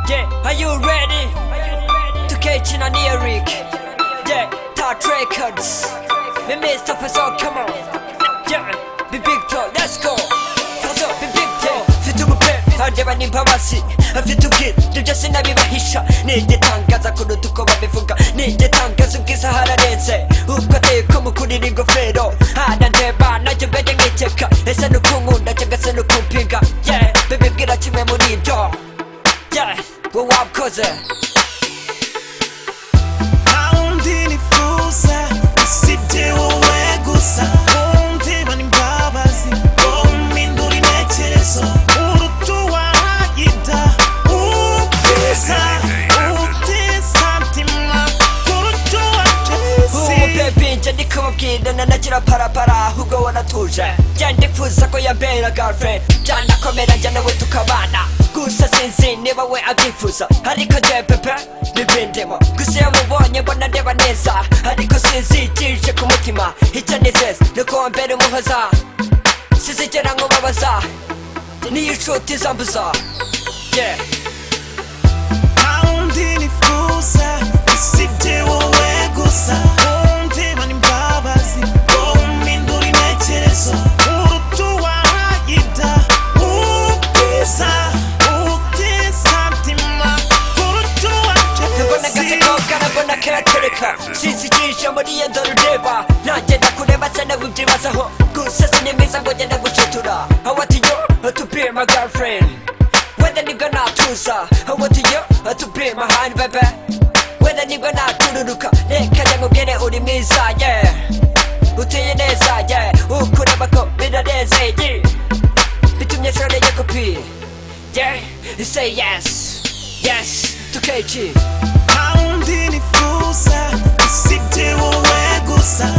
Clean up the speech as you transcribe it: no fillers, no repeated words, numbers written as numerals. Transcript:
Yeah, are you ready? To catch in a lyric. Yeah, Touch Records. Me Mr. Faso, come on. Yeah, be big tall, let's go. Faso, be big tall. Fitu mupe, arjeba ni mpawasi. Fitu kid, nijase na bibahisha. Nijitangaza kunutuko wabifunga. Nijitangaza ukisahara nense. Ukate kumukuri n'ingofero. Hana ndeba, najogaje ngiteka. Ese nukunkunda cyangwa se nukumpinga. Yeah, baby bwira kimwe muri ibyo. Yeah, go wabkoze. Haundi nifuza usibye wowe gusa. Wumva n'imbabazi umpindura intekerezo. Urutuwahita ubwiza utisantima kurutuwatesi. Baby nje ndikumubwira nanagira parapara ahubwo wanatuje. Nje ndifuza ko yambera girlfriend. Byanakomera njye nawe tukabana. Gusa sinzi niba we abyifuza. Ariko je pepe nibindimo. Gusa iyo mubonye mbona ndeba neza. Ariko sinzitije ku mutima. Icyo nizeza nuko wambera umuhoza. Sinzigera nkubabaza. Niyo inshuti zambuza. Yeah. Haundi nifuza usibye wowe gusa. Wumva n'imbabazi umpindura intekerezo. Urutuwahita ubwiza utisantima kurutuwatesi. Karabona karatereka sinzikisha muri iyo ndoro ureba. Nanjye ndakureba cyane wibyibazaho. Gusa sinimiza ngo ngenda gushitura. I want you to be my girlfriend. Whether nibwo natuza. I want you to be my hand baby. Whether nibwo natururuka. Reka njye nkubwire uri mwiza yeah. Uteye neza yeah. Ukureba ko biraneze yeah. Bitumye nshoreye kopi yeah. Say yes. Yes to KG. Haundi nifuza usibye wowe gusa.